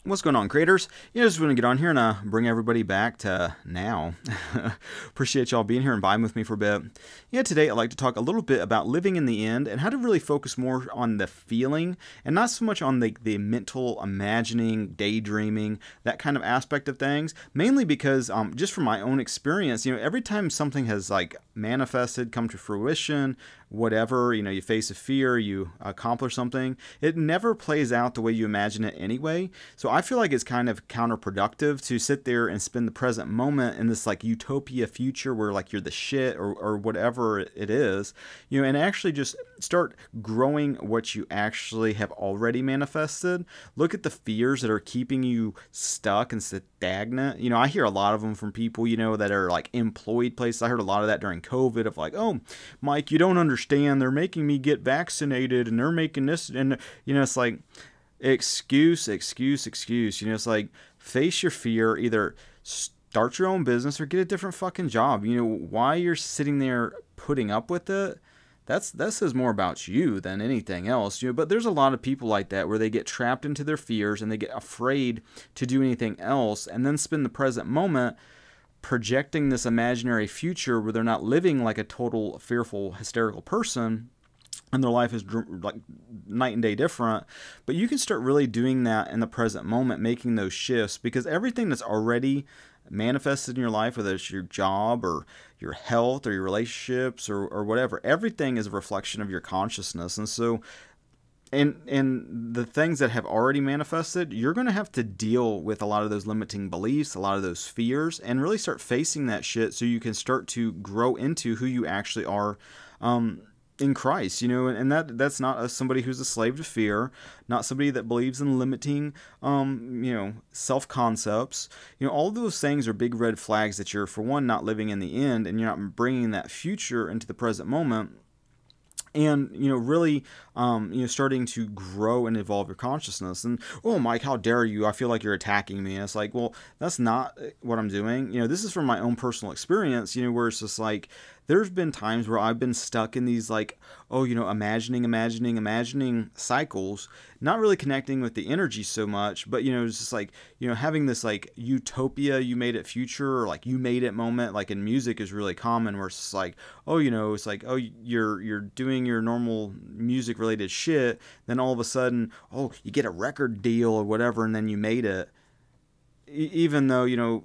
What's going on, creators? Just want to get on here and bring everybody back to now. Appreciate y'all being here and vibing with me for a bit. Today I'd like to talk a little bit about living in the end and how to really focus more on the feeling and not so much on the mental imagining, daydreaming, that kind of aspect of things. Mainly because just from my own experience, every time something has like manifested, come to fruition, whatever, you face a fear, you accomplish something, it never plays out the way you imagine it anyway. So I feel like it's kind of counterproductive to sit there and spend the present moment in this like utopia future where like you're the shit or whatever it is, and actually just start growing what you actually have already manifested. Look at the fears that are keeping you stuck and stagnant. I hear a lot of them from people, that are like employed places. I heard a lot of that during COVID of like, oh, Mike, you don't understand. They're making me get vaccinated and they're making this. And, it's like excuse. It's like face your fear, either start your own business or get a different fucking job. Why you're sitting there putting up with it. That says more about you than anything else. But there's a lot of people like that where they get trapped into their fears and they get afraid to do anything else and then spend the present moment projecting this imaginary future where they're not living like a total fearful, hysterical person and their life is like night and day different. But you can start really doing that in the present moment, making those shifts, because everything that's already manifested in your life, whether it's your job or your health or your relationships or whatever, everything is a reflection of your consciousness. And so in the things that have already manifested, you're going to have to deal with a lot of those limiting beliefs, a lot of those fears, and really start facing that shit so you can start to grow into who you actually are in Christ, and that's not somebody who's a slave to fear, not somebody that believes in limiting, self-concepts. All of those things are big red flags that you're, for one, not living in the end, and you're not bringing that future into the present moment. And, really, starting to grow and evolve your consciousness. And, oh, Mike, how dare you? I feel like you're attacking me. And it's like, well, that's not what I'm doing. This is from my own personal experience, where it's just like, there's been times where I've been stuck in these like, imagining cycles, not really connecting with the energy so much, but, it's just like, having this like utopia, you made it future, or like you made it moment, like in music is really common where it's like, it's like, you're doing your normal music related shit. Then all of a sudden, you get a record deal or whatever. And then you made it, even though,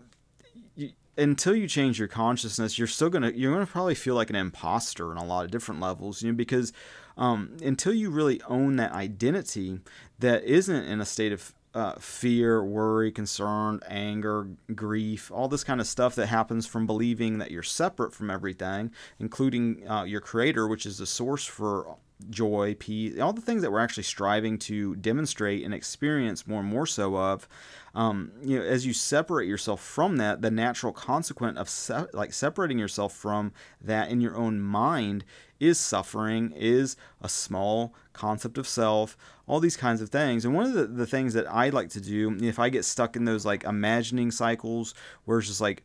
until you change your consciousness, you're gonna probably feel like an imposter on a lot of different levels, because until you really own that identity that isn't in a state of fear, worry, concern, anger, grief, all this kind of stuff that happens from believing that you're separate from everything, including your creator, which is the source for joy, peace, all the things that we're actually striving to demonstrate and experience more and more so of. As you separate yourself from that, the natural consequence of separating yourself from that in your own mind is suffering, is a small concept of self, all these kinds of things. And one of the things that I like to do, if I get stuck in those like imagining cycles where it's just like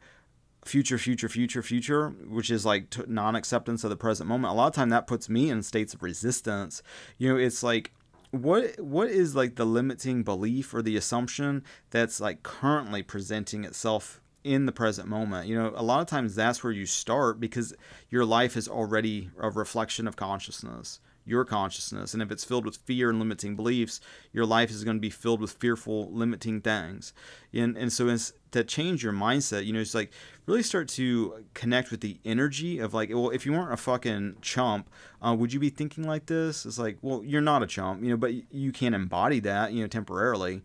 future, which is like non-acceptance of the present moment, a lot of time that puts me in states of resistance. It's like, what is like the limiting belief or the assumption that's like currently presenting itself in the present moment? A lot of times that's where you start, because your life is already a reflection of consciousness, your consciousness. And if it's filled with fear and limiting beliefs, your life is going to be filled with fearful, limiting things. And so it's to change your mindset, it's like really start to connect with the energy of like, well, if you weren't a fucking chump, would you be thinking like this? It's like, well, you're not a chump, but you can embody that, temporarily,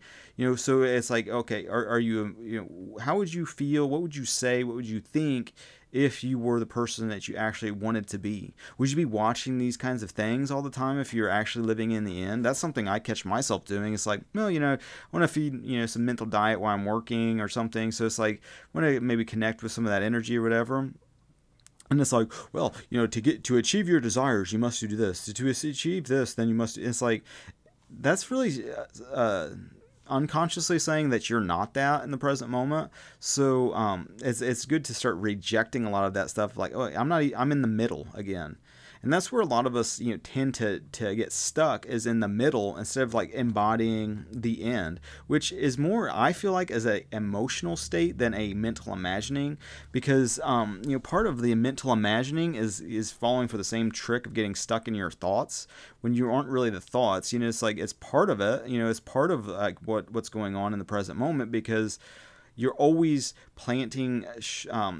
so it's like, okay, are you, how would you feel? What would you say? What would you think if you were the person that you actually wanted to be? Would you be watching these kinds of things all the time if you're actually living in the end? That's something I catch myself doing. It's like, well, I want to feed, some mental diet while I'm working or something. So it's like, I want to maybe connect with some of that energy or whatever. And it's like, well, to achieve your desires, you must do this. To achieve this, then you must. It's like, that's really unconsciously saying that you're not that in the present moment. So it's good to start rejecting a lot of that stuff. Like, I'm in the middle again. And that's where a lot of us, tend to get stuck, is in the middle, instead of like embodying the end, which is more, I feel like, as a emotional state than a mental imagining, because part of the mental imagining is falling for the same trick of getting stuck in your thoughts when you aren't really the thoughts. It's like, it's part of it, it's part of like what's going on in the present moment, because you're always planting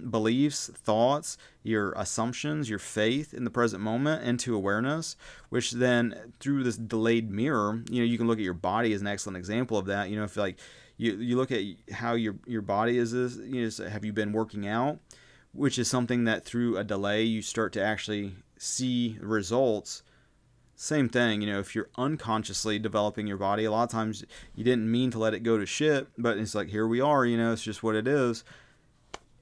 beliefs, thoughts, your assumptions, your faith in the present moment into awareness, which then, through this delayed mirror, you can look at your body as an excellent example of that. If like you look at how your body is, have you been working out, which is something that through a delay you start to actually see results. Same thing, if you're unconsciously developing your body, a lot of times you didn't mean to let it go to shit, but it's like, here we are, it's just what it is.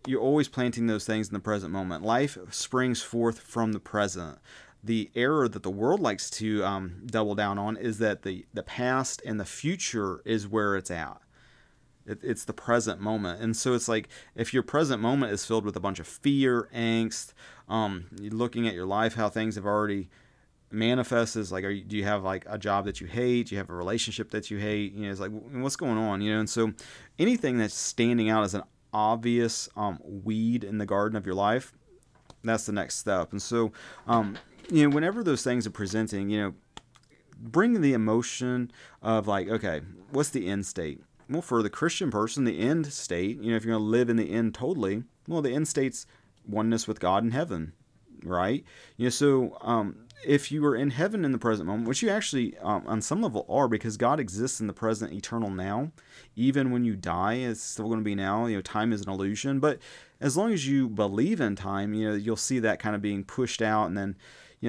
You're always planting those things in the present moment. Life springs forth from the present. The error that the world likes to double down on is that the past and the future is where it's at. It's the present moment. And so it's like, if your present moment is filled with a bunch of fear, angst, you're looking at your life, how things have already manifest, is like, do you have like a job that you hate? Do you have a relationship that you hate? It's like, what's going on? And so anything that's standing out as an obvious weed in the garden of your life, that's the next step. And so whenever those things are presenting, bring the emotion of like, okay, what's the end state? Well, for the Christian person, the end state, if you're going to live in the end totally, well, the end state's oneness with God in heaven, right? So if you are in heaven in the present moment, which you actually on some level are, because God exists in the present eternal now, even when you die, it's still going to be now. Time is an illusion, but as long as you believe in time, you'll see that kind of being pushed out, and then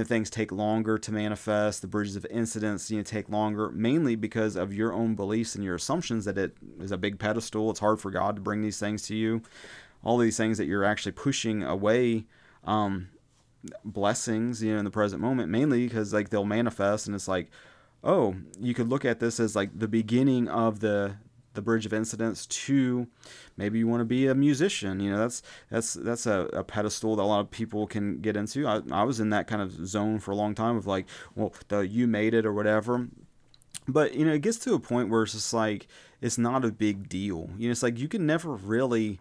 things take longer to manifest. The bridges of incidents take longer, mainly because of your own beliefs and your assumptions that it is a big pedestal. It's hard for God to bring these things to you. All these things that you're actually pushing away, blessings, in the present moment, mainly because like they'll manifest, and it's like, oh, you could look at this as like the beginning of the bridge of incidents to maybe you want to be a musician. That's a pedestal that a lot of people can get into. I was in that kind of zone for a long time of like, well, you made it or whatever. But it gets to a point where it's just like, it's not a big deal. It's like, you can never really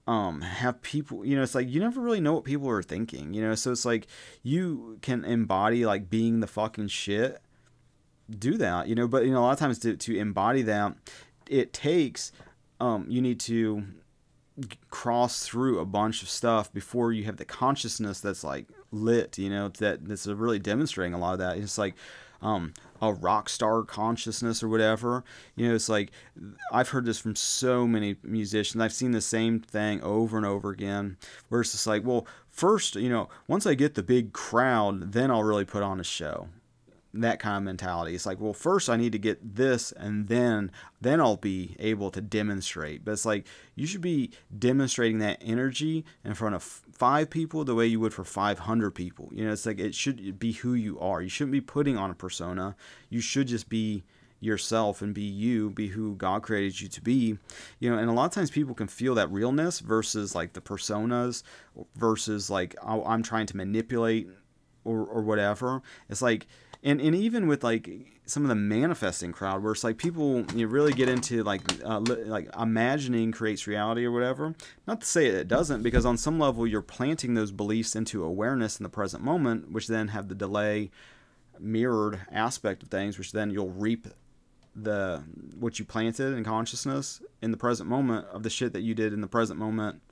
have people, it's like, you never really know what people are thinking, so it's like, you can embody like being the fucking shit, do that, but a lot of times to embody that, it takes, you need to cross through a bunch of stuff before you have the consciousness that's like lit, that's really demonstrating a lot of that. It's like, a rock star consciousness or whatever. It's like, I've heard this from so many musicians. I've seen the same thing over and over again, where it's just like, well, first, once I get the big crowd, then I'll really put on a show. That kind of mentality. It's like, well, first I need to get this, and then I'll be able to demonstrate. But it's like, you should be demonstrating that energy in front of 5 people the way you would for 500 people. It's like, it should be who you are. You shouldn't be putting on a persona. You should just be yourself and be who God created you to be. And a lot of times people can feel that realness versus like the personas, versus like, I'm trying to manipulate or whatever. It's like, and even with like some of the manifesting crowd, where it's like people really get into like imagining creates reality or whatever. Not to say it doesn't, because on some level you're planting those beliefs into awareness in the present moment, which then have the delay mirrored aspect of things, which then you'll reap what you planted in consciousness in the present moment of the shit that you did in the present moment.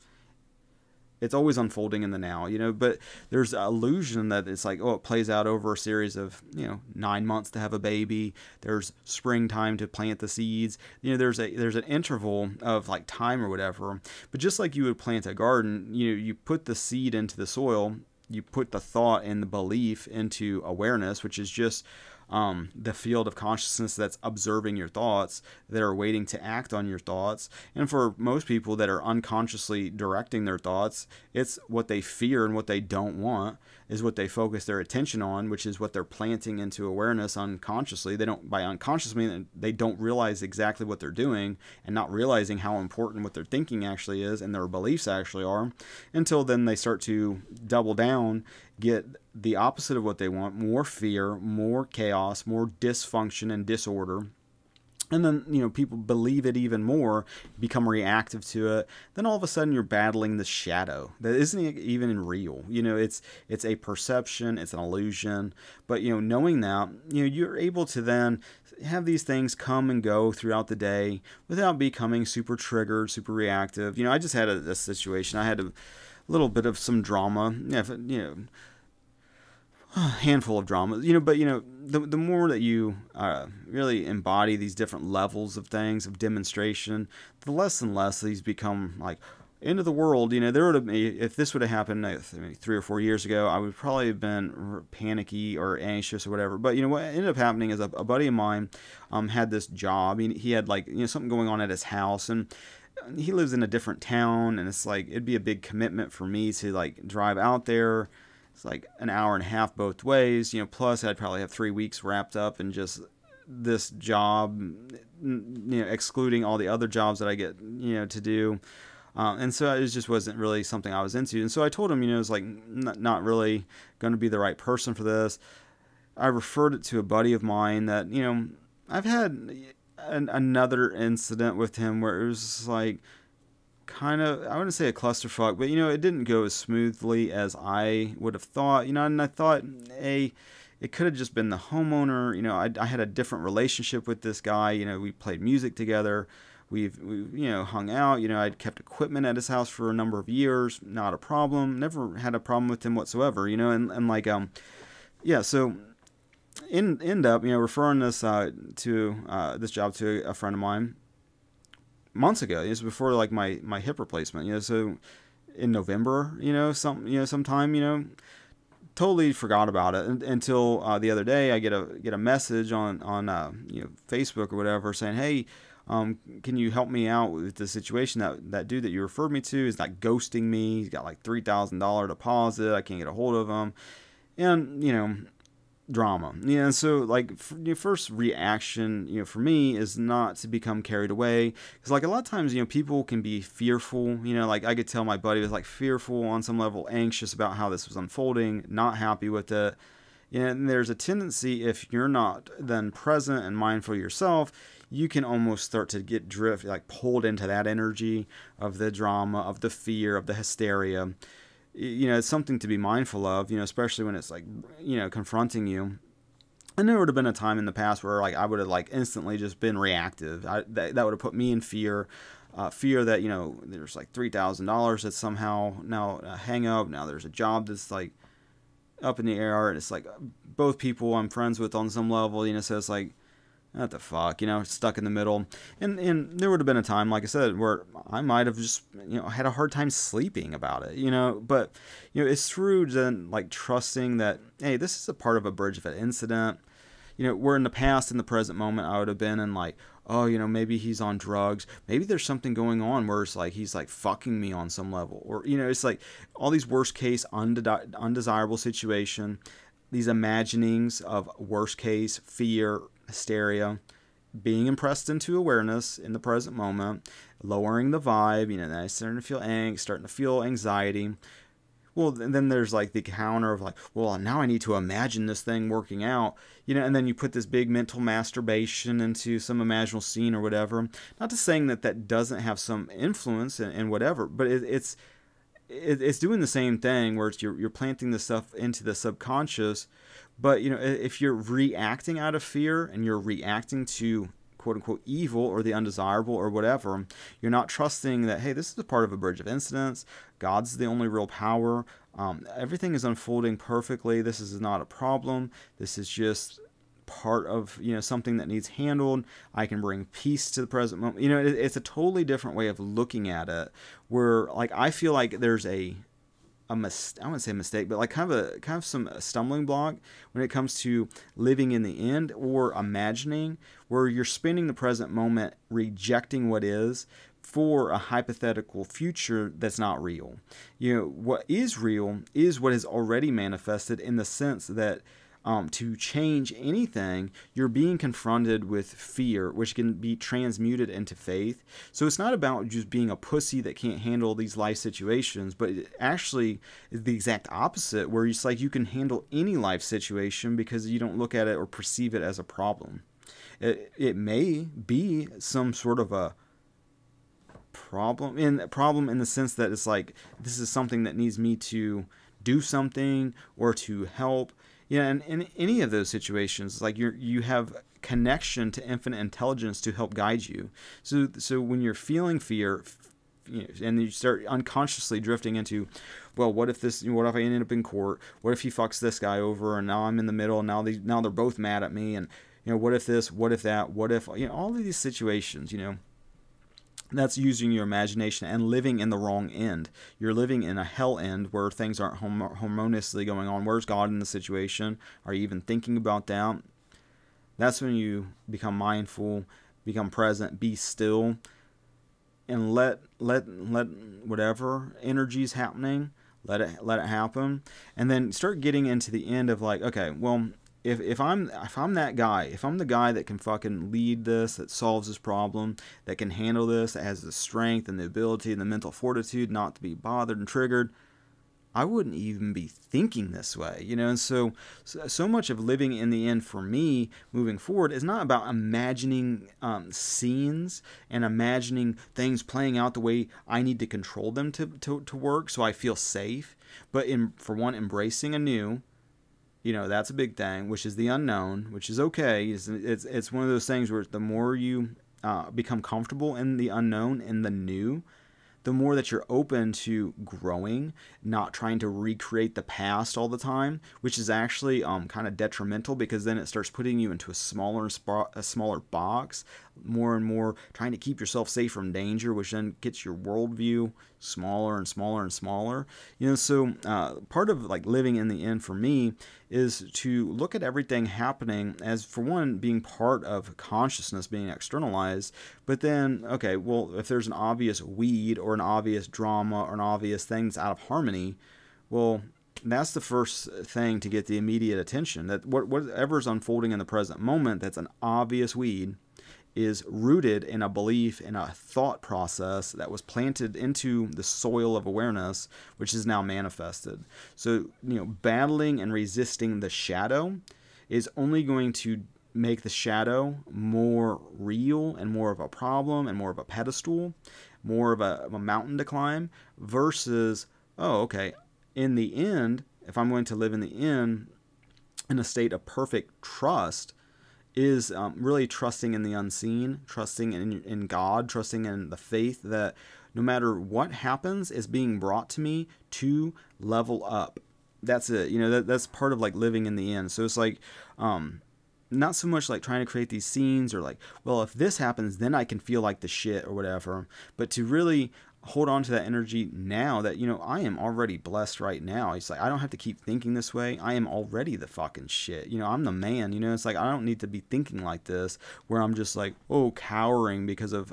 It's always unfolding in the now, but there's an illusion that it's like, oh, it plays out over a series of, 9 months to have a baby. There's springtime to plant the seeds. There's an interval of like time or whatever. But just like you would plant a garden, you put the seed into the soil, you put the thought and the belief into awareness, which is just the field of consciousness that's observing your thoughts, that are waiting to act on your thoughts. And for most people that are unconsciously directing their thoughts, it's what they fear and what they don't want is what they focus their attention on, which is what they're planting into awareness unconsciously. They don't, by unconscious mean they don't realize exactly what they're doing, and not realizing how important what they're thinking actually is and their beliefs actually are, until then they start to double down get the opposite of what they want, more fear, more chaos, more dysfunction and disorder. And then, people believe it even more, become reactive to it. Then all of a sudden you're battling the shadow that isn't even real. It's a perception, it's an illusion. But, knowing that, you're able to then have these things come and go throughout the day without becoming super triggered, super reactive. I just had a situation. I had a little bit of some drama, a handful of dramas, but the more that you really embody these different levels of things, of demonstration, the less and less these become like end of the world. There would have been, if this would have happened maybe 3 or 4 years ago, I would probably have been panicky or anxious or whatever. But what ended up happening is a buddy of mine had this job. He had something going on at his house, and he lives in a different town, and it's like it'd be a big commitment for me to drive out there. It's like an hour and a half both ways, plus I'd probably have 3 weeks wrapped up in just this job, excluding all the other jobs that I get, to do. And so it just wasn't really something I was into. And so I told him, it was like not really going to be the right person for this. I referred it to a buddy of mine that, I've had another incident with him where it was like, kind of, I wouldn't say a clusterfuck, but it didn't go as smoothly as I would have thought, and I thought, it could have just been the homeowner. I had a different relationship with this guy. We played music together, we hung out. I'd kept equipment at his house for a number of years, not a problem, never had a problem with him whatsoever. So end up referring this to this job to a friend of mine months ago. It was before my hip replacement, so in November, sometime, totally forgot about it until the other day. I get a message on Facebook or whatever saying, hey, can you help me out with the situation? That dude that you referred me to is ghosting me. He's got $3,000 deposit. I can't get a hold of him, and drama. And so your first reaction, for me, is not to become carried away, because a lot of times, people can be fearful. I could tell my buddy was fearful on some level, anxious about how this was unfolding, not happy with it. And there's a tendency, if you're not then present and mindful yourself, you can almost start to get pulled into that energy of the drama, of the fear, of the hysteria. It's something to be mindful of, especially when it's confronting you. And there would have been a time in the past where I would have instantly just been reactive. That would have put me in fear, fear that, there's $3,000 that's somehow now a hang up. Now there's a job that's up in the air, and it's both people I'm friends with on some level, so it's what the fuck, stuck in the middle. And there would have been a time, like I said, where I might have just, had a hard time sleeping about it, but, it's through then, trusting that, hey, this is a part of a bridge of an incident. Where in the past, in the present moment, I would have been in oh, maybe he's on drugs. Maybe there's something going on where it's he's fucking me on some level. Or, it's all these worst case, undesirable situation, these imaginings of worst case, fear, hysteria, being impressed into awareness in the present moment, lowering the vibe, then I'm starting to feel angst, starting to feel anxiety. Well, and then there's the counter of well, now I need to imagine this thing working out, and then you put this big mental masturbation into some imaginal scene or whatever. Not to saying that doesn't have some influence and whatever, but it's doing the same thing where you're planting this stuff into the subconscious. But if you're reacting out of fear and you're reacting to quote unquote evil or the undesirable or whatever, you're not trusting that, hey, this is a part of a bridge of incidents. God's the only real power. Everything is unfolding perfectly. This is not a problem. This is just part of something that needs handled. I can bring peace to the present moment. It's a totally different way of looking at it, where I feel there's I wouldn't say a mistake, but kind of some stumbling block when it comes to living in the end or imagining, where you're spending the present moment rejecting what is for a hypothetical future that's not real. What is real is what is already manifested, in the sense that to change anything, you're being confronted with fear, which can be transmuted into faith. So it's not about just being a pussy that can't handle these life situations, but it actually is the exact opposite, where it's like you can handle any life situation because you don't look at it or perceive it as a problem. It may be some sort of a problem in the sense that it's like, this is something that needs me to do something or to help. Yeah, and in any of those situations, like you have connection to infinite intelligence to help guide you. So when you're feeling fear, and you start unconsciously drifting into, well, what if I end up in court? What if he fucks this guy over, and now I'm in the middle, and now they're both mad at me, and what if this, what if that, what if all of these situations, that's using your imagination and living in the wrong end. You're living in a hell end where things aren't harmoniously going on. Where's God in the situation? Are you even thinking about that? That's when you become mindful, become present, be still, and let whatever energy's happening, let it happen, and then start getting into the end of like, okay, well, if I'm that guy, if I'm the guy that can fucking lead this, that solves this problem, that can handle this, that has the strength and the ability and the mental fortitude not to be bothered and triggered, I wouldn't even be thinking this way, And so much of living in the end for me moving forward is not about imagining scenes and imagining things playing out the way I need to control them to work so I feel safe, but for one, embracing anew. That's a big thing, which is the unknown, which is okay. It's one of those things where the more you become comfortable in the unknown and the new, the more that you're open to growing, not trying to recreate the past all the time, which is actually kind of detrimental, because then it starts putting you into a smaller box, more and more trying to keep yourself safe from danger, which then gets your worldview smaller and smaller and smaller. So part of like living in the end for me is to look at everything happening as, for one, being part of consciousness being externalized, but then, okay, well, if there's an obvious weed or an obvious drama or an obvious thing that's out of harmony, well, that's the first thing to get the immediate attention. That whatever's unfolding in the present moment that's an obvious weed is rooted in a belief, in a thought process that was planted into the soil of awareness, which is now manifested. So, battling and resisting the shadow is only going to make the shadow more real and more of a problem and more of a pedestal, more of a mountain to climb, versus, oh, okay, in the end, if I'm going to live in the end in a state of perfect trust, is really trusting in the unseen, trusting in God, trusting in the faith that no matter what happens is being brought to me to level up. That's it. That's part of like living in the end. So it's like not so much like trying to create these scenes or like, well, if this happens, then I can feel like the shit or whatever, but to really hold on to that energy now that, I am already blessed right now. It's like, I don't have to keep thinking this way. I am already the fucking shit. I'm the man, it's like, I don't need to be thinking like this where I'm just like, cowering because of,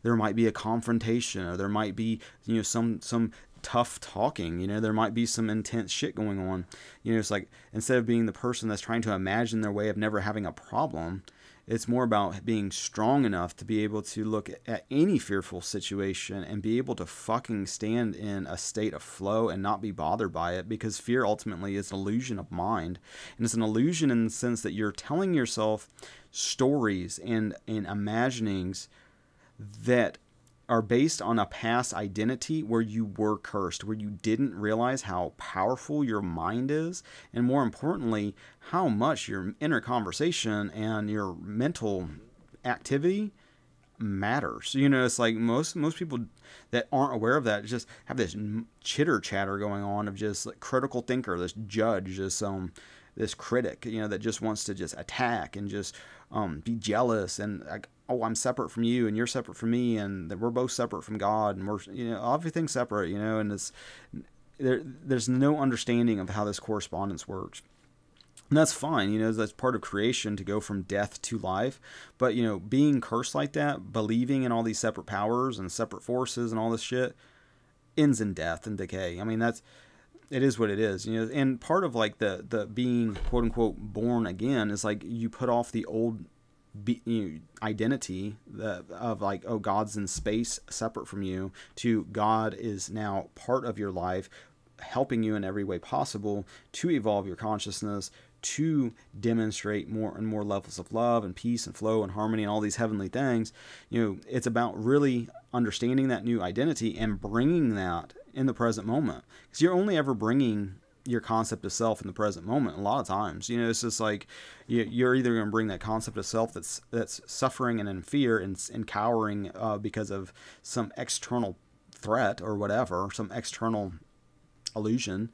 there might be a confrontation, or there might be, some tough talking, there might be some intense shit going on. It's like, instead of being the person that's trying to imagine their way of never having a problem, it's more about being strong enough to be able to look at any fearful situation and be able to fucking stand in a state of flow and not be bothered by it, because fear ultimately is an illusion of mind. And it's an illusion in the sense that you're telling yourself stories and imaginings that are based on a past identity where you were cursed, where you didn't realize how powerful your mind is, and more importantly, how much your inner conversation and your mental activity matters. It's like most people that aren't aware of that just have this chitter chatter going on of just like critical thinker, this judge, this critic, that just wants to just attack and just be jealous and like, oh, I'm separate from you and you're separate from me and we're both separate from God and we're, everything's separate, and it's, there's no understanding of how this correspondence works. And that's fine, that's part of creation, to go from death to life. But, being cursed like that, believing in all these separate powers and separate forces and all this shit, ends in death and decay. I mean, it is what it is, you know. And part of like the being quote unquote born again is like you put off the old identity of like, oh, God's in space separate from you, to God is now part of your life, helping you in every way possible to evolve your consciousness, to demonstrate more and more levels of love and peace and flow and harmony and all these heavenly things. You know, it's about really understanding that new identity and bringing that in the present moment, because you're only ever bringing your concept of self in the present moment. A lot of times, you know, it's just like you're either going to bring that concept of self that's suffering and in fear and cowering because of some external threat or whatever, some external illusion,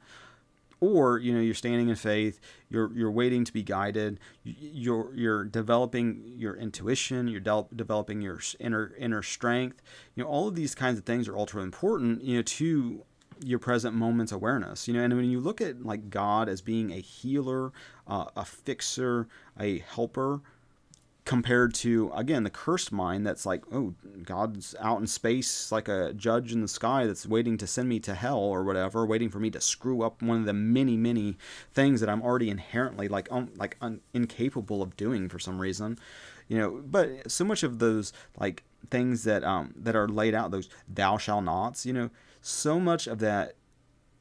or, you know, you're standing in faith, you're waiting to be guided, you're developing your intuition, you're developing your inner strength. You know, all of these kinds of things are ultra important, you know, to your present moment's awareness. You know, and when you look at like God as being a healer, a fixer, a helper, compared to, again, the cursed mind that's like, oh, God's out in space like a judge in the sky that's waiting to send me to hell or whatever, waiting for me to screw up one of the many, many things that I'm already inherently incapable of doing for some reason. You know, but so much of those like things that are laid out, those thou shall nots, you know, so much of that,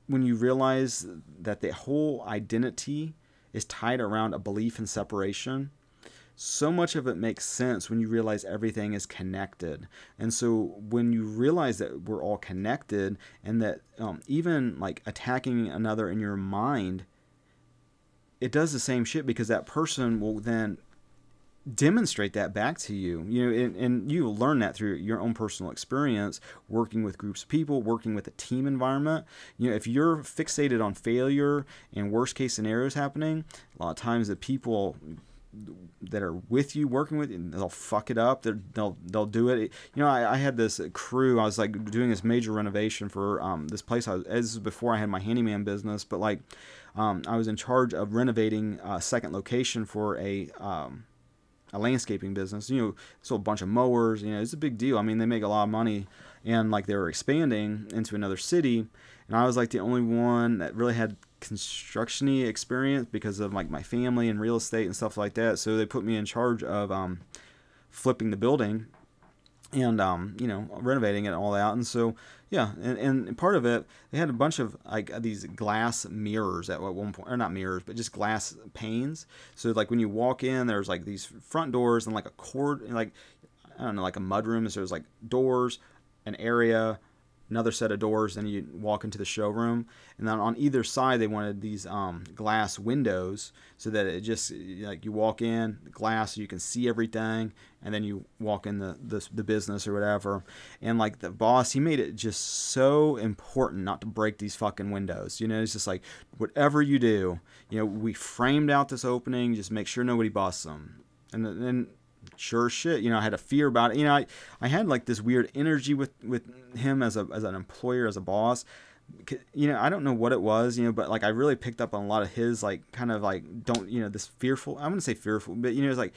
when you realize that the whole identity is tied around a belief in separation, so much of it makes sense when you realize everything is connected. And so when you realize that we're all connected, and that even like attacking another in your mind, it does the same shit, because that person will then demonstrate that back to you, you know, and you will learn that through your own personal experience, working with groups of people, working with a team environment. You know, if you're fixated on failure and worst case scenarios happening, a lot of times the people that are with you, working with you, they'll fuck it up. They'll do it. You know, I had this crew. I was like doing this major renovation for this place. This was before I had my handyman business, but like I was in charge of renovating a second location for a landscaping business. You know, so a bunch of mowers. You know, it's a big deal. I mean, they make a lot of money, and like they were expanding into another city, and I was like the only one that really had construction-y experience because of like my family and real estate and stuff like that. So they put me in charge of flipping the building and you know, renovating it all out. And so yeah, and part of it, they had a bunch of like these glass mirrors at one point, or not mirrors, but just glass panes. So like when you walk in, there's like these front doors and like a cord, like I don't know, like a mudroom. So there's like doors, an area, another set of doors, then you walk into the showroom, and then on either side they wanted these glass windows, so that it just like you walk in glass so you can see everything, and then you walk in the business or whatever. And like the boss, he made it just so important not to break these fucking windows. You know, it's just like, whatever you do, you know, we framed out this opening, just make sure nobody busts them. And then sure shit, you know, I had a fear about it. You know, I had like this weird energy with him as an employer, as a boss. You know, I don't know what it was, you know, but like I really picked up on a lot of his like kind of like, don't, you know, this fearful, I wouldn't say fearful, but you know, it's like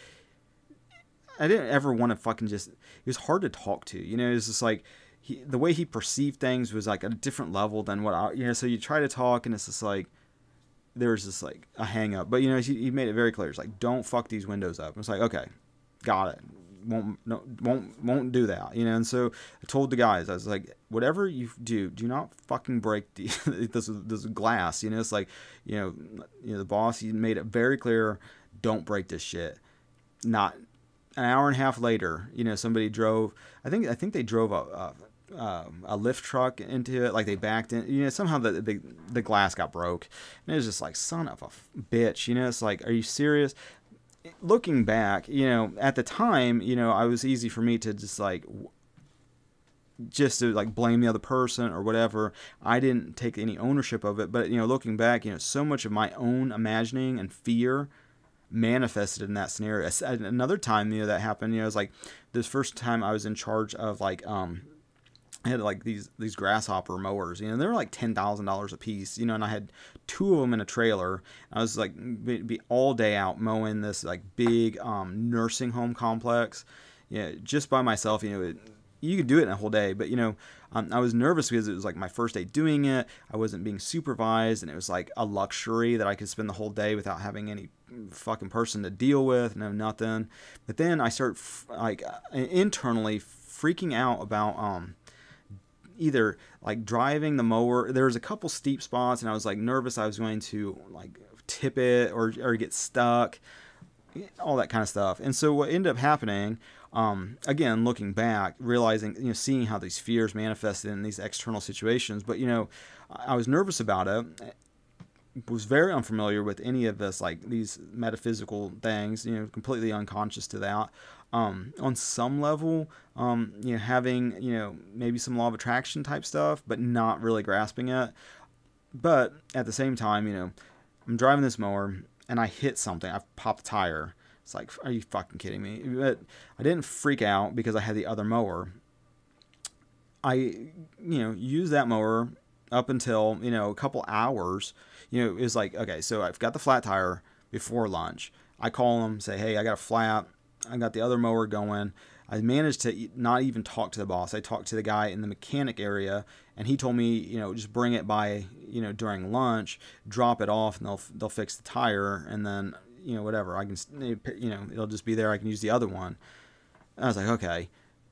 I didn't ever want to fucking just, it was hard to talk to, you know. It's just like the way he perceived things was like at a different level than what I, you know, so you try to talk and it's just like there was just like a hang up. But you know, he made it very clear. It's like, don't fuck these windows up. It's like, okay, got it. Won't do that, you know. And so I told the guys, I was like, whatever you do not fucking break this glass, you know. It's like, you know, the boss, he made it very clear, don't break this shit. Not an hour and a half later, you know, somebody drove, I think they drove a lift truck into it, like they backed in, you know, somehow the glass got broke, and it was just like, son of a bitch, you know. It's like, are you serious? Looking back, you know, at the time, you know, I was easy for me to just to blame the other person or whatever. I didn't take any ownership of it, but you know, looking back, you know, so much of my own imagining and fear manifested in that scenario. Another time, you know, that happened, you know, it was like this first time I was in charge of like I had like these grasshopper mowers, you know, they were like $10,000 a piece, you know, and I had 2 of them in a trailer. I was like be all day out mowing this like big nursing home complex, yeah, just by myself. You know, you could do it in a whole day, but I was nervous because it was like my first day doing it. I wasn't being supervised, and it was like a luxury that I could spend the whole day without having any fucking person to deal with, no nothing. But then I start like internally freaking out about either like driving the mower. There was a couple steep spots, and I was like nervous I was going to like tip it or get stuck, all that kind of stuff. And so what ended up happening, again, looking back, realizing, seeing how these fears manifested in these external situations, but, I was nervous about it, was very unfamiliar with any of this, like these metaphysical things, completely unconscious to that. On some level, having, maybe some law of attraction type stuff, but not really grasping it. But at the same time, I'm driving this mower and I hit something. I popped a tire. It's like, are you fucking kidding me? But I didn't freak out because I had the other mower. I, used that mower up until, a couple hours. It was like, okay, so I've got the flat tire before lunch. I call them, say, hey, I got a flat. I got the other mower going. I managed to not even talk to the boss. I talked to the guy in the mechanic area, and he told me, just bring it by, during lunch, drop it off, and they'll fix the tire, and then, whatever. I can, it'll just be there. I can use the other one. And I was like, okay.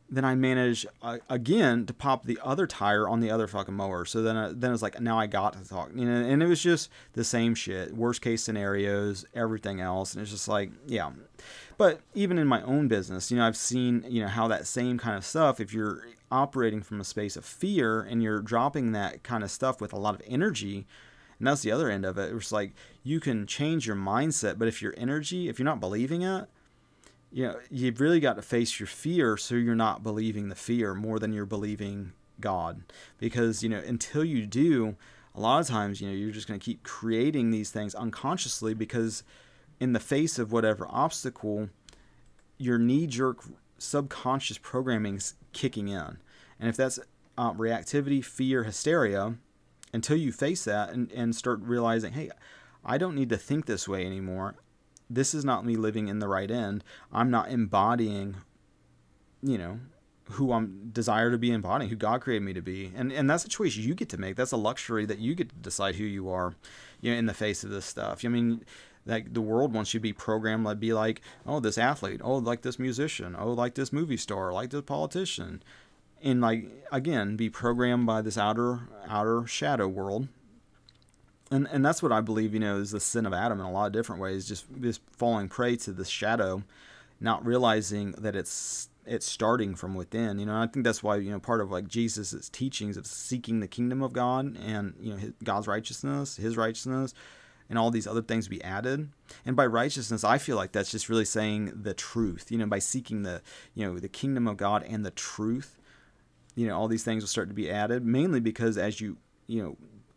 Then I managed again to pop the other tire on the other fucking mower. So then it's like, now I got to talk, and it was just the same shit, worst case scenarios, everything else. And it's just like, yeah. But even in my own business, I've seen, how that same kind of stuff, if you're operating from a space of fear and you're dropping that kind of stuff with a lot of energy, and that's the other end of it. It's like, you can change your mindset, but if your energy, if you're not believing it, you've really got to face your fear, so you're not believing the fear more than you're believing God. Because, until you do, a lot of times, you're just going to keep creating these things unconsciously, because in the face of whatever obstacle, your knee-jerk subconscious programming's kicking in. And if that's reactivity, fear, hysteria, until you face that and start realizing, hey, I don't need to think this way anymore. This is not me living in the right end. I'm not embodying, who I'm desire to be embodying, who God created me to be. And that's a choice you get to make. That's a luxury that you get to decide who you are, in the face of this stuff. I mean, like the world wants you to be programmed to be like, oh, this athlete, oh, like this musician, oh, like this movie star, like this politician. And like, again, be programmed by this outer shadow world. And that's what I believe, is the sin of Adam in a lot of different ways, just falling prey to this shadow, not realizing that it's starting from within. I think that's why, part of like Jesus' teachings of seeking the kingdom of God and, God's righteousness, his righteousness, and all these other things be added. And by righteousness, I feel like that's just really saying the truth, by seeking the, the kingdom of God and the truth, all these things will start to be added, mainly because as you,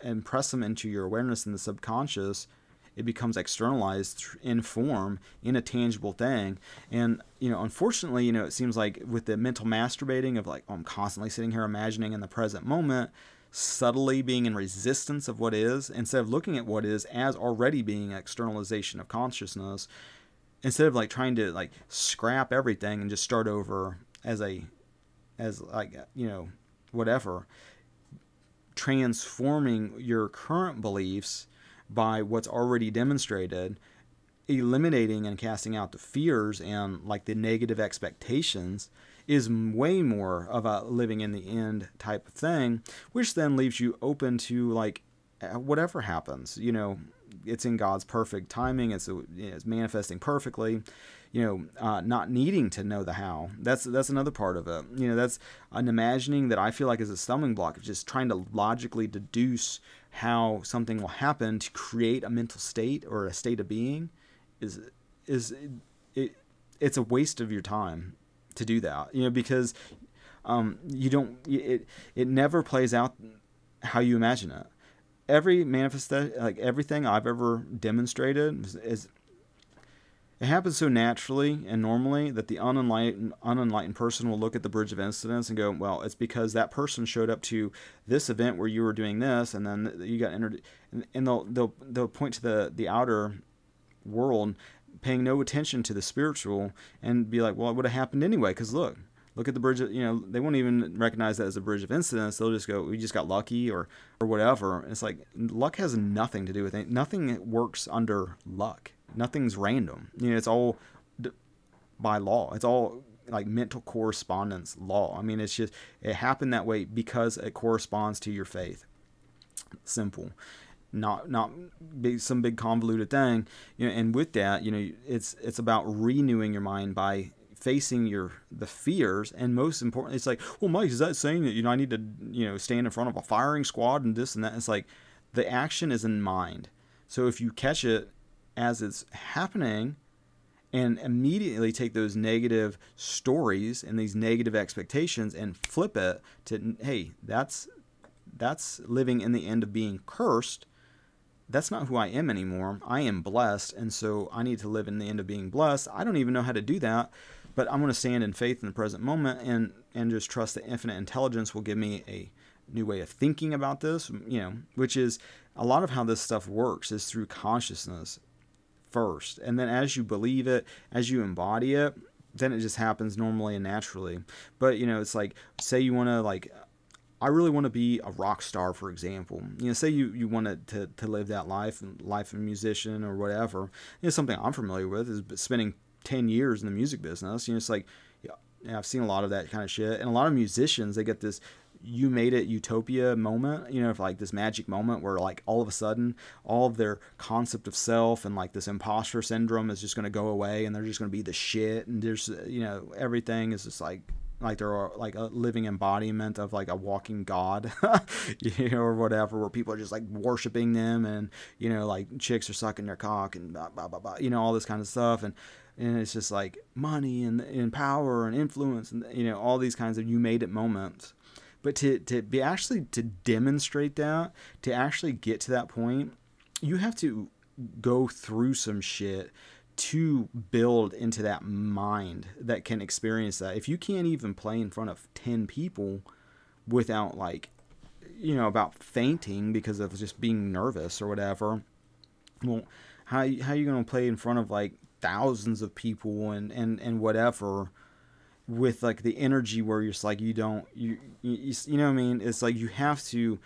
impress them into your awareness in the subconscious, it becomes externalized in form, in a tangible thing. And, unfortunately, it seems like with the mental masturbating of like, oh, I'm constantly sitting here imagining in the present moment, subtly being in resistance of what is, instead of looking at what is as already being externalization of consciousness, instead of like trying to like scrap everything and just start over as like, whatever, transforming your current beliefs by what's already demonstrated, eliminating and casting out the fears and like the negative expectations, is way more of a living in the end type of thing, which then leaves you open to like whatever happens. It's in God's perfect timing. It's manifesting perfectly. Not needing to know the how. That's another part of it. That's an imagining that I feel like is a stumbling block of just trying to logically deduce how something will happen to create a mental state or a state of being. It's a waste of your time to do that. Because you don't. It never plays out how you imagine it. Every manifestation, like everything I've ever demonstrated, is it happens so naturally and normally that the unenlightened person will look at the bridge of incidents and go, well, it's because that person showed up to this event where you were doing this, and then you got entered, and they'll point to the outer world, paying no attention to the spiritual, and be like, well, it would have happened anyway, because look look at the bridge of, they won't even recognize that as a bridge of incidents. They'll just go, we just got lucky or whatever. And it's like, luck has nothing to do with it. Nothing works under luck. Nothing's random. It's all by law. It's all like mental correspondence law. I mean, it's just, it happened that way because it corresponds to your faith. Simple. Not some big convoluted thing. And with that, it's about renewing your mind by facing the fears. And most important, it's like, well, Mike, is that saying that I need to stand in front of a firing squad and this and that? It's like, the action is in mind. So if you catch it as it's happening and immediately take those negative stories and these negative expectations and flip it to, hey, that's living in the end of being cursed. That's not who I am anymore. I am blessed, and so I need to live in the end of being blessed. I don't even know how to do that, but I'm going to stand in faith in the present moment and just trust that infinite intelligence will give me a new way of thinking about this, which is a lot of how this stuff works is through consciousness first. And then as you believe it, as you embody it, then it just happens normally and naturally. But, it's like, say you want to, I really want to be a rock star, for example. Say you wanted to live that life of a musician or whatever. Something I'm familiar with is spending 10 years in the music business. It's like, I've seen a lot of that kind of shit. And a lot of musicians, they get this you made it utopia moment, like this magic moment where like all of a sudden all of their concept of self and like this imposter syndrome is just going to go away and they're just going to be the shit. And there's, everything is just like they're like a living embodiment of like a walking god, or whatever, where people are just like worshiping them and, like chicks are sucking their cock and blah, blah, blah, blah, all this kind of stuff. And it's just like money and power and influence and, all these kinds of you made it moments. But to be actually to demonstrate that, to actually get to that point, you have to go through some shit to build into that mind that can experience that. If you can't even play in front of 10 people without like, about fainting because of just being nervous or whatever, well, how are you going to play in front of like thousands of people and whatever with like the energy where you're just like, you know what I mean? It's like you have to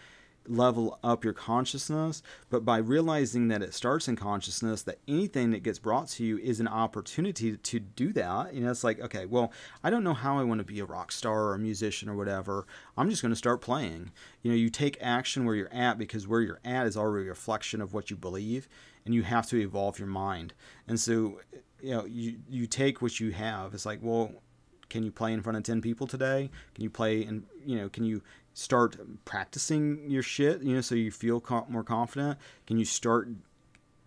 level up your consciousness, but by realizing that it starts in consciousness, that anything that gets brought to you is an opportunity to do that. It's like, okay, well, I don't know how I want to be a rock star or a musician or whatever. I'm just going to start playing. You take action where you're at, because where you're at is already a reflection of what you believe, and you have to evolve your mind. And so, you take what you have. It's like, well, can you play in front of 10 people today? Can you play and, can you start practicing your shit, so you feel more confident? Can you start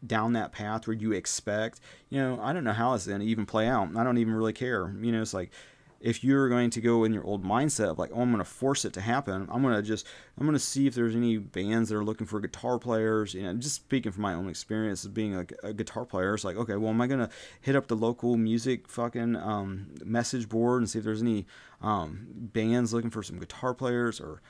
down that path where you expect, I don't know how it's going to even play out. I don't even really care. It's like, if you're going to go in your old mindset of like, oh, I'm going to force it to happen, I'm going to see if there's any bands that are looking for guitar players. Just speaking from my own experience of being a guitar player, it's like, okay, well, am I going to hit up the local music fucking message board and see if there's any bands looking for some guitar players, or,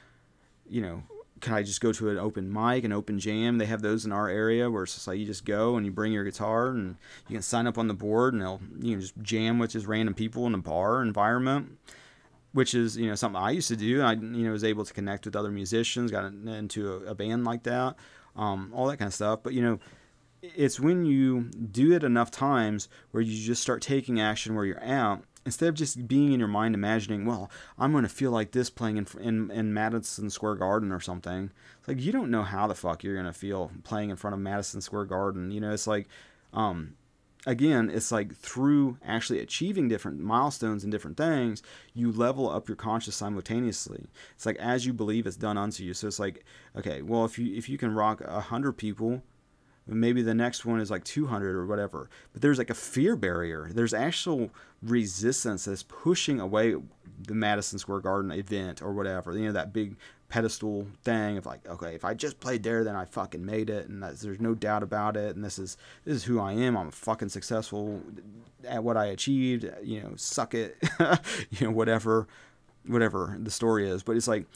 can I just go to an open mic, an open jam? They have those in our area where it's just like you just go and you bring your guitar and you can sign up on the board and you can just jam with just random people in a bar environment, which is, something I used to do. I, was able to connect with other musicians, got into a band like that, all that kind of stuff. But, it's when you do it enough times where you just start taking action where you're at, instead of just being in your mind imagining, well, I'm going to feel like this playing in Madison Square Garden or something. It's like, you don't know how the fuck you're going to feel playing in front of Madison Square Garden. It's like, again, it's like through actually achieving different milestones and different things, you level up your conscious simultaneously. It's like, as you believe, it's done unto you. So it's like, okay, well, if you can rock 100 people, maybe the next one is like 200 or whatever. But there's like a fear barrier. There's actual resistance that's pushing away the Madison Square Garden event or whatever. That big pedestal thing of like, okay, if I just played there, then I fucking made it, and there's no doubt about it. And this is who I am. I'm fucking successful at what I achieved. Suck it. Whatever the story is. But it's like,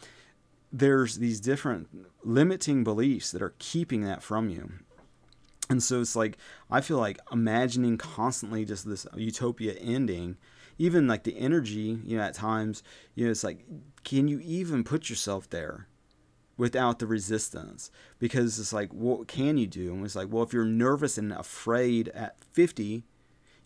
there's these different limiting beliefs that are keeping that from you. And so it's like, I feel like imagining constantly just this utopia ending, even like the energy, at times, it's like, can you even put yourself there without the resistance? Because it's like, what can you do? And it's like, well, if you're nervous and afraid at 50,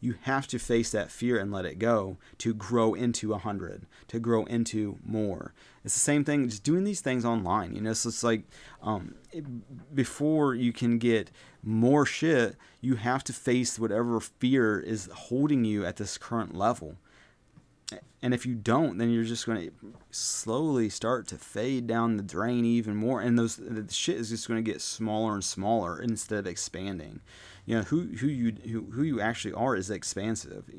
you have to face that fear and let it go to grow into 100, to grow into more. It's the same thing, just doing these things online, So it's like, before you can get more shit, you have to face whatever fear is holding you at this current level. And if you don't, then you're just going to slowly start to fade down the drain even more. And the shit is just going to get smaller and smaller instead of expanding. Who you actually are is expansive.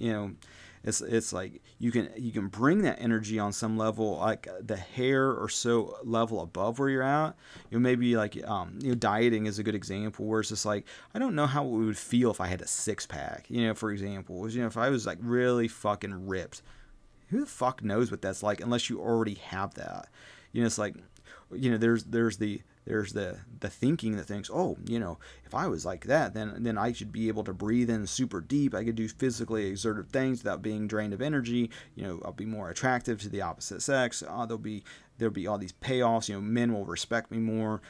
It's like you can bring that energy on some level, like the hair or so level above where you're at. Maybe like dieting is a good example, where it's just like, I don't know how it would feel if I had a 6-pack. For example, if I was like really fucking ripped. Who the fuck knows what that's like unless you already have that? It's like, there's the thinking that thinks, oh, if I was like that, then I should be able to breathe in super deep. I could do physically exertive things without being drained of energy. I'll be more attractive to the opposite sex. There'll be all these payoffs. Men will respect me more.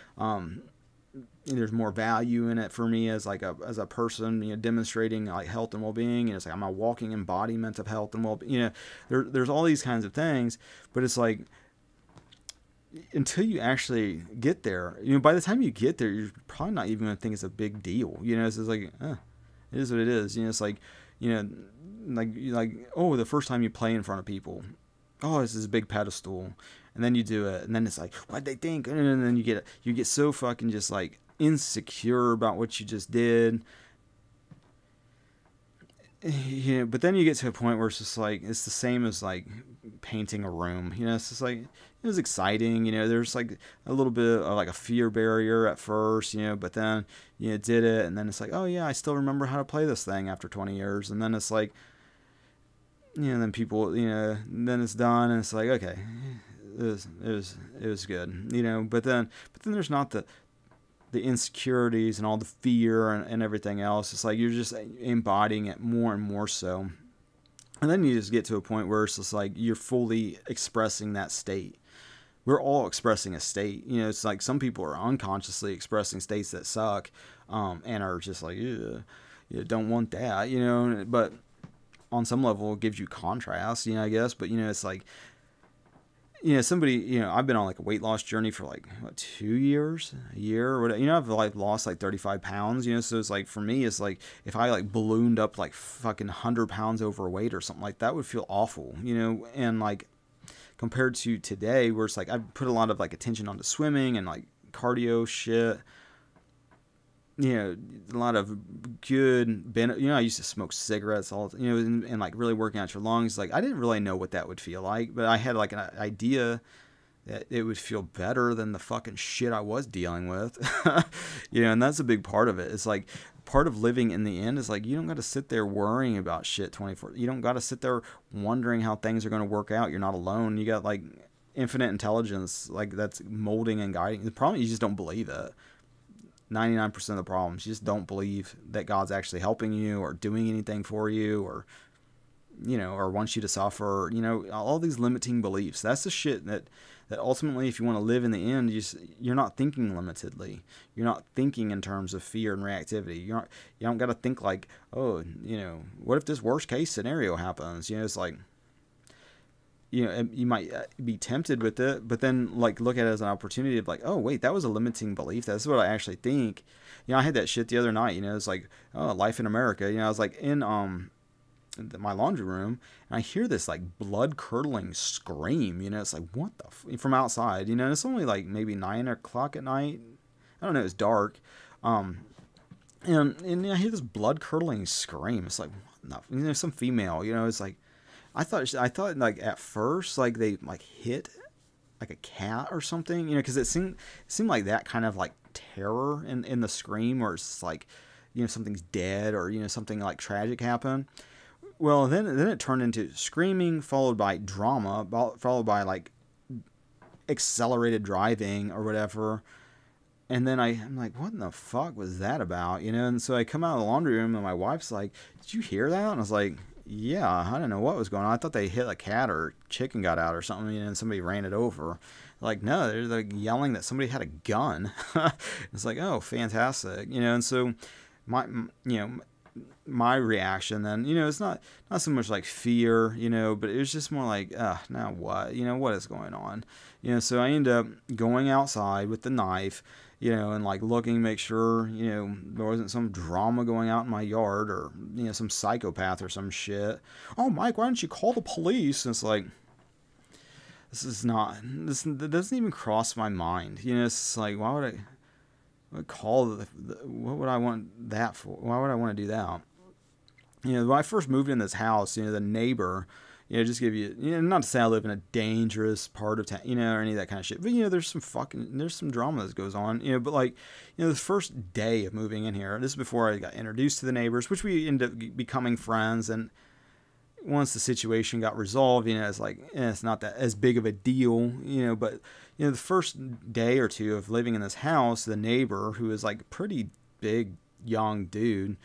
There's more value in it for me as a person, demonstrating like health and well-being. It's like I'm a walking embodiment of health and well-being. There's all these kinds of things, but it's like, until you actually get there, by the time you get there, you're probably not even going to think it's a big deal. It's just like, it is what it is. It's like, oh, the first time you play in front of people, oh, this is a big pedestal. And then you do it, and then it's like, what'd they think? And then you get so fucking just like insecure about what you just did. But then you get to a point where it's just like, it's the same as like painting a room. It's just like, it was exciting. There's like a little bit of like a fear barrier at first, but then did it, and then it's like, oh yeah, I still remember how to play this thing after 20 years. And then it's like, then people, then it's done, and it's like, okay, it was good, but then there's not the insecurities and all the fear and everything else. It's like you're just embodying it more and more so, and then you just get to a point where it's just like you're fully expressing that state. We're all expressing a state. It's like some people are unconsciously expressing states that suck, and are just like, you don't want that, but on some level it gives you contrast, I guess. But it's like, somebody, I've been on like a weight loss journey for like, what, 2 years, a year, or whatever. I've like lost like 35 pounds, so it's like, for me, it's like, if I like ballooned up like fucking 100 pounds overweight or something like that, would feel awful, and like, compared to today, where it's like, I've put a lot of like attention onto swimming and like cardio shit, a lot of good I used to smoke cigarettes all, and like really working out your lungs. Like, I didn't really know what that would feel like, but I had like an idea that it would feel better than the fucking shit I was dealing with. And that's a big part of it. It's like, part of living in the end is like, you don't got to sit there worrying about shit 24. You don't got to sit there wondering how things are going to work out. You're not alone. You got like infinite intelligence, like, that's molding and guiding. The problem is you just don't believe it. 99% of the problems, you just don't believe that God's actually helping you or doing anything for you, or or wants you to suffer, all these limiting beliefs. That's the shit that ultimately, if you want to live in the end, you're not thinking limitedly. You're not thinking in terms of fear and reactivity. You don't got to think like, oh, what if this worst case scenario happens? It's like, you might be tempted with it, but then like look at it as an opportunity of like, oh wait, that was a limiting belief. That's what I actually think. I had that shit the other night. It's like, oh, life in America. I was like in my laundry room, and I hear this like blood curdling scream. It's like, what the from outside. It's only like maybe 9 o'clock at night. I don't know. It's dark. And I hear this blood curdling scream. It's like, what? Some female. It's like, I thought like at first like they like hit like a cat or something, because it seemed like that kind of like terror in the scream, where it's like, something's dead, or something like tragic happened. Well, then it turned into screaming, followed by drama, followed by like accelerated driving or whatever. And then I'm like, what in the fuck was that about? You know, and so I come out of the laundry room and my wife's like, did you hear that? And I was like, yeah, I don't know what was going on. I thought they hit a cat or chicken got out or something, and somebody ran it over. Like, no, they're like yelling that somebody had a gun. It's like, oh, fantastic. You know, and so my, you know, my reaction then, you know, it's not so much like fear, you know, but it was just more like, now what? You know, what is going on? You know, so I end up going outside with the knife, you know, and like looking, make sure, you know, there wasn't some drama going out in my yard or, you know, some psychopath or some shit. Oh, Mike, why don't you call the police? And it's like, that doesn't even cross my mind. You know, it's like, why would I call what would I want that for? Why would I want to do that? You know, when I first moved in this house, you know, the neighbor, you know, just give you, you know, not to say I live in a dangerous part of town, you know, or any of that kind of shit, but, you know, there's some drama that goes on, you know, but like, you know, the first day of moving in here, this is before I got introduced to the neighbors, which we ended up becoming friends, and once the situation got resolved, you know, it's like, it's not that as big of a deal, you know, but, you know, the first day or two of living in this house, the neighbor, who is like a pretty big young dude,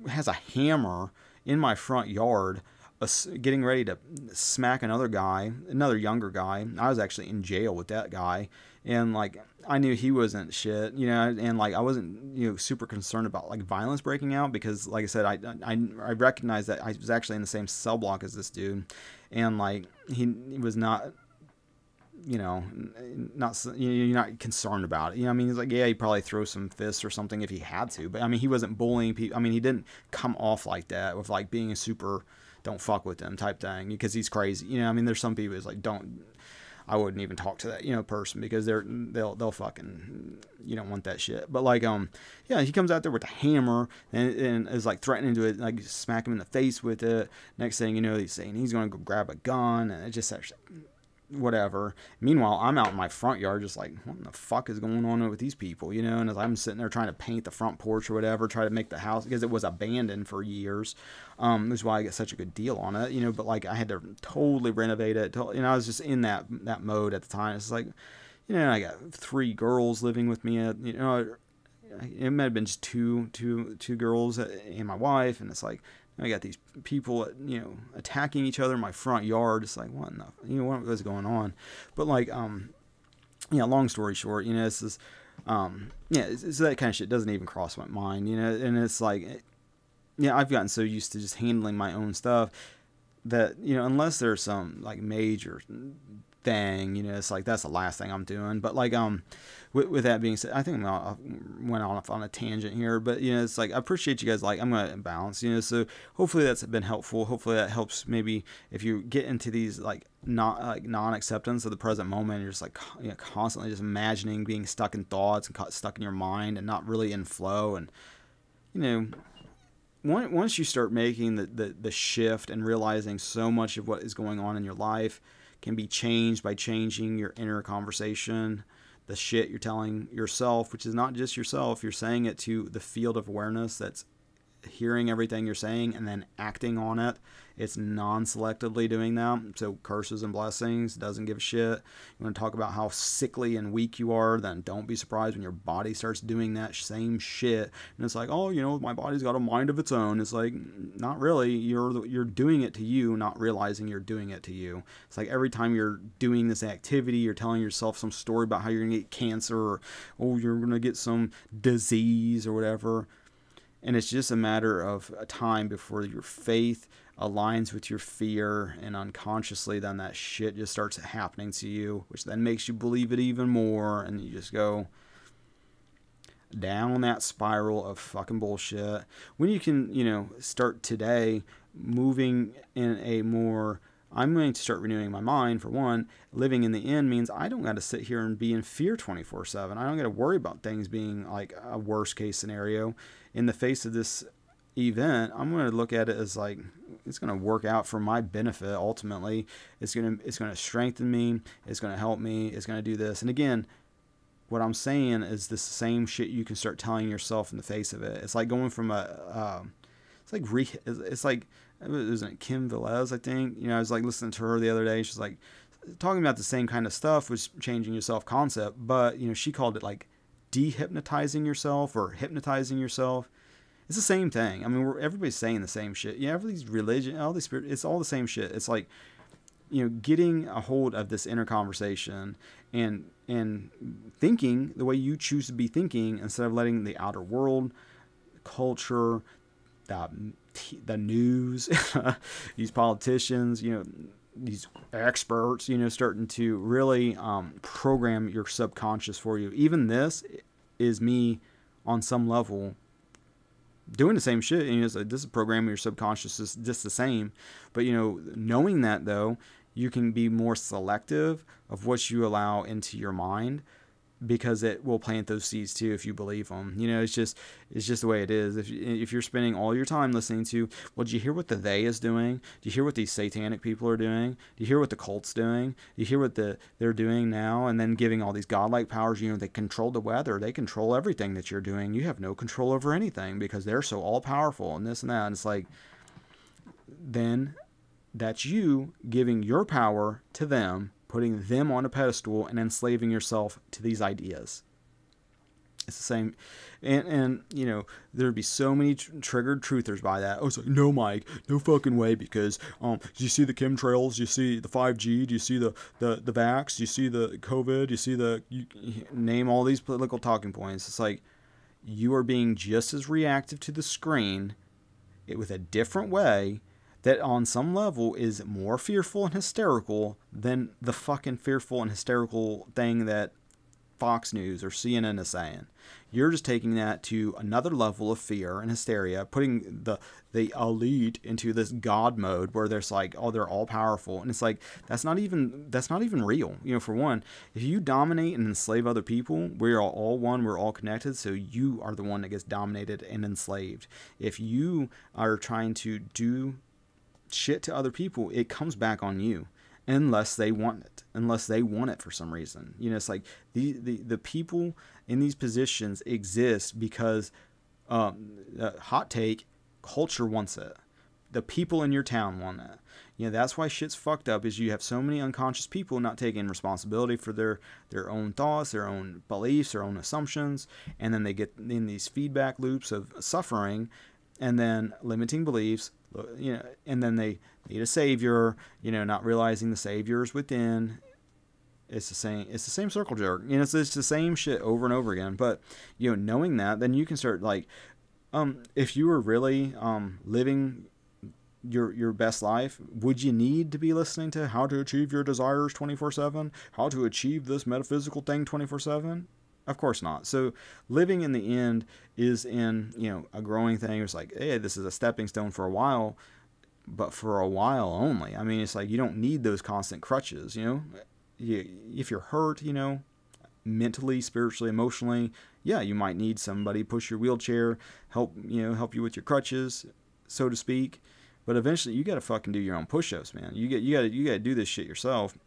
has a hammer in my front yard, getting ready to smack another younger guy. I was actually in jail with that guy, and like I knew he wasn't shit, you know, and like I wasn't, you know, super concerned about like violence breaking out, because like I said, I recognized that I was actually in the same cell block as this dude, and like he was not, you know, you're not concerned about it. You know, I mean, he's like, yeah, he'd probably throw some fists or something if he had to, but I mean, he wasn't bullying people. I mean, he didn't come off like that with like being a super don't fuck with him type thing, because he's crazy. You know, I mean, there's some people who's like, I wouldn't even talk to that, you know, person, because they'll fucking, you don't want that shit. But like, yeah, he comes out there with a hammer and is like threatening to like smack him in the face with it. Next thing you know, he's saying he's going to go grab a gun, and it just actually, whatever. Meanwhile, I'm out in my front yard just like, what the fuck is going on with these people, you know? And as I'm sitting there trying to paint the front porch or whatever, try to make the house, because it was abandoned for years. This is why I get such a good deal on it, you know, but like I had to totally renovate it. You know, I was just in that mode at the time. It's like, you know, I got 3 girls living with me, you know, it might have been just two girls and my wife, and it's like, I got these people, you know, attacking each other in my front yard. It's like, what in the, you know, what was going on? But like, yeah, long story short, you know, it's this, yeah, it's that kind of shit doesn't even cross my mind, you know, and it's like, yeah, I've gotten so used to just handling my own stuff that, you know, unless there's some like major thing, you know, it's like, that's the last thing I'm doing. But like, with that being said, I think I went off on a tangent here, but you know, it's like, I appreciate you guys. Like, I'm going to balance, you know, so hopefully that's been helpful. Hopefully that helps. Maybe if you get into these like non-acceptance of the present moment, you're just like, you know, constantly just imagining being stuck in thoughts and stuck in your mind and not really in flow. And, you know, once you start making the shift and realizing so much of what is going on in your life can be changed by changing your inner conversation, the shit you're telling yourself, which is not just yourself, you're saying it to the field of awareness that's hearing everything you're saying and then acting on it. It's non-selectively doing that. So curses and blessings, doesn't give a shit. You want to talk about how sickly and weak you are, then don't be surprised when your body starts doing that same shit. And it's like, oh, you know, my body's got a mind of its own. It's like, not really. You're doing it to you, not realizing you're doing it to you. It's like every time you're doing this activity, you're telling yourself some story about how you're going to get cancer, or, oh, you're going to get some disease or whatever. And it's just a matter of a time before your faith aligns with your fear, and unconsciously then that shit just starts happening to you, which then makes you believe it even more, and you just go down that spiral of fucking bullshit. When you can, you know, start today moving in a more, I'm going to start renewing my mind. For one, living in the end means I don't got to sit here and be in fear 24/7. I don't got to worry about things being like a worst case scenario. In the face of this event, I'm going to look at it as like, it's going to work out for my benefit. Ultimately, it's going to strengthen me. It's going to help me. It's going to do this. And again, what I'm saying is this same shit you can start telling yourself in the face of it. It's like going from it's like, isn't Kim Velez, I think? You know, I was like listening to her the other day. She's like talking about the same kind of stuff, was changing your self-concept, but, you know, she called it like dehypnotizing yourself or hypnotizing yourself. It's the same thing. I mean, everybody's saying the same shit. Yeah, everybody's religion, all these spirit, it's all the same shit. It's like, you know, getting a hold of this inner conversation and thinking the way you choose to be thinking instead of letting the outer world, culture, the news, these politicians, you know, these experts, you know, starting to really program your subconscious for you. Even this is me on some level doing the same shit. You know, it's like, this is programming your subconscious is just the same. But, you know, knowing that, though, you can be more selective of what you allow into your mind, because it will plant those seeds too if you believe them. You know, it's just the way it is. If you're spending all your time listening to, well, did you hear what the they is doing? Do you hear what these satanic people are doing? Do you hear what the cult's doing? Do you hear what they're doing now? And then giving all these godlike powers, you know, they control the weather. They control everything that you're doing. You have no control over anything because they're so all powerful and this and that. And it's like, then that's you giving your power to them, putting them on a pedestal and enslaving yourself to these ideas. It's the same. And you know, there'd be so many triggered truthers by that. Oh, it's like, no, Mike, no fucking way, because do you see the chemtrails? Do you see the 5G? Do you see the vax? Do you see the COVID? Do you see you name all these political talking points. It's like, you are being just as reactive to the screen with a different way that on some level is more fearful and hysterical than the fucking fearful and hysterical thing that Fox News or CNN is saying. You're just taking that to another level of fear and hysteria, putting the elite into this God mode where there's like, oh, they're all powerful. And it's like, that's not even real. You know, for one, if you dominate and enslave other people, we're all one, we're all connected. So you are the one that gets dominated and enslaved. If you are trying to do shit to other people, it comes back on you, unless they want it for some reason. You know, it's like the people in these positions exist because hot take, culture wants it. The people in your town want it. You know, that's why shit's fucked up, is you have so many unconscious people not taking responsibility for their own thoughts, their own beliefs, their own assumptions, and then they get in these feedback loops of suffering and then limiting beliefs. You know, and then they need a savior, you know, not realizing the savior is within. It's the same circle jerk. You know, it's the same shit over and over again. But, you know, knowing that, then you can start, like, if you were really living your best life, would you need to be listening to how to achieve your desires 24/7? How to achieve this metaphysical thing 24/7? Of course not. So living in the end is in, you know, a growing thing. It's like, hey, this is a stepping stone for a while, but for a while only. I mean, it's like, you don't need those constant crutches, you know. If you're hurt, you know, mentally, spiritually, emotionally, yeah, you might need somebody push your wheelchair, help you with your crutches, so to speak. But eventually, you got to fucking do your own push-ups, man. You got to do this shit yourself.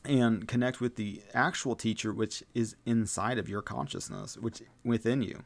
And connect with the actual teacher, which is inside of your consciousness, which within you.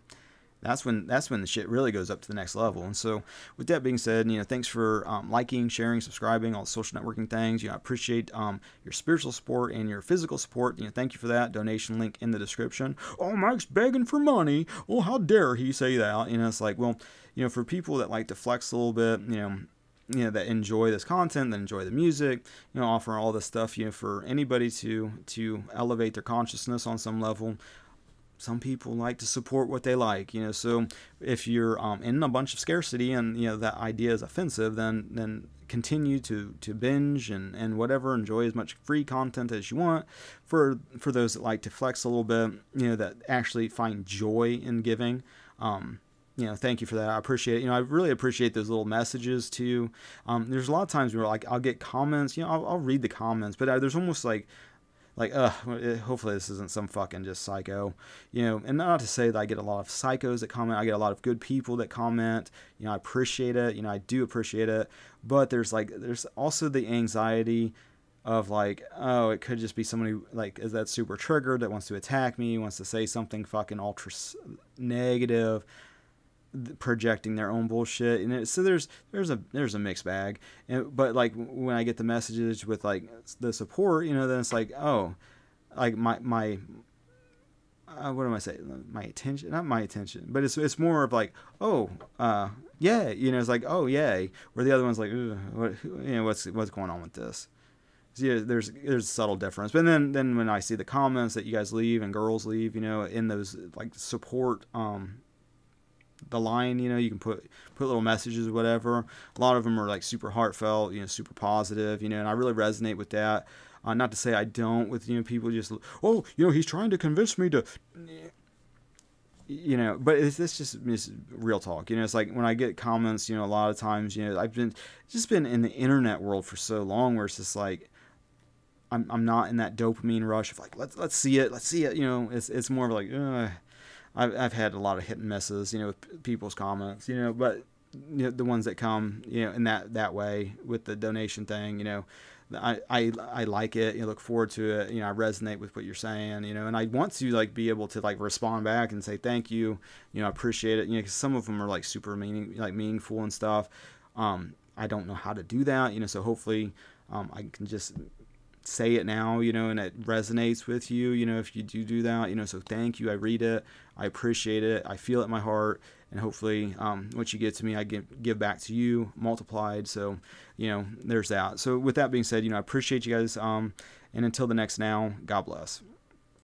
That's when the shit really goes up to the next level. And so, with that being said, you know, thanks for liking, sharing, subscribing, all the social networking things. You know, I appreciate your spiritual support and your physical support. You know, thank you for that. Donation link in the description. Oh, Mike's begging for money. Oh, how dare he say that? You know, it's like, well, you know, for people that like to flex a little bit, you know, that enjoy this content, that enjoy the music, you know, offer all this stuff, you know, for anybody to elevate their consciousness on some level. Some people like to support what they like, you know, so if you're in a bunch of scarcity and, you know, that idea is offensive, then continue to binge and whatever, enjoy as much free content as you want. For those that like to flex a little bit, you know, that actually find joy in giving, you know, thank you for that. I appreciate it. You know, I really appreciate those little messages too. There's a lot of times where, like, I'll get comments, you know, I'll read the comments, but there's almost like, hopefully this isn't some fucking just psycho, you know, and not to say that I get a lot of psychos that comment. I get a lot of good people that comment, you know, I appreciate it. You know, I do appreciate it, but there's also the anxiety of like, oh, it could just be somebody like, is that super triggered that wants to attack me, wants to say something fucking ultra negative, projecting their own bullshit. And so there's a mixed bag. But like when I get the messages with like the support, you know, then it's like, oh, like my what am I saying? My attention, not my attention, but it's more of like, oh, yeah, you know, it's like, oh, yay. Where the other one's like, what, you know, what's going on with this? So, yeah, there's a subtle difference. But then when I see the comments that you guys leave and girls leave, you know, in those like support, the line, you know, you can put little messages or whatever. A lot of them are like super heartfelt, you know, super positive, you know, and I really resonate with that. Not to say I don't with, you know, people just, oh, you know, he's trying to convince me to, you know, but it's just real talk. You know, it's like when I get comments, you know, a lot of times, you know, I've been in the internet world for so long where it's just like, I'm not in that dopamine rush of like, let's see it. You know, it's more of like, I've had a lot of hit and misses, you know, with people's comments, you know, but you know, the ones that come, you know, in that way with the donation thing, you know, I like it, you know, look forward to it, you know, I resonate with what you're saying, you know, and I want to like be able to like respond back and say thank you, you know, I appreciate it, you know, because some of them are like super meaningful and stuff. I don't know how to do that, you know, so hopefully I can just say it now, you know, and it resonates with you, you know, if you do that, you know, so thank you. I read it, I appreciate it, I feel it in my heart, and hopefully what you give to me, I give back to you multiplied. So, you know, there's that. So with that being said, you know, I appreciate you guys, and until the next now, God bless.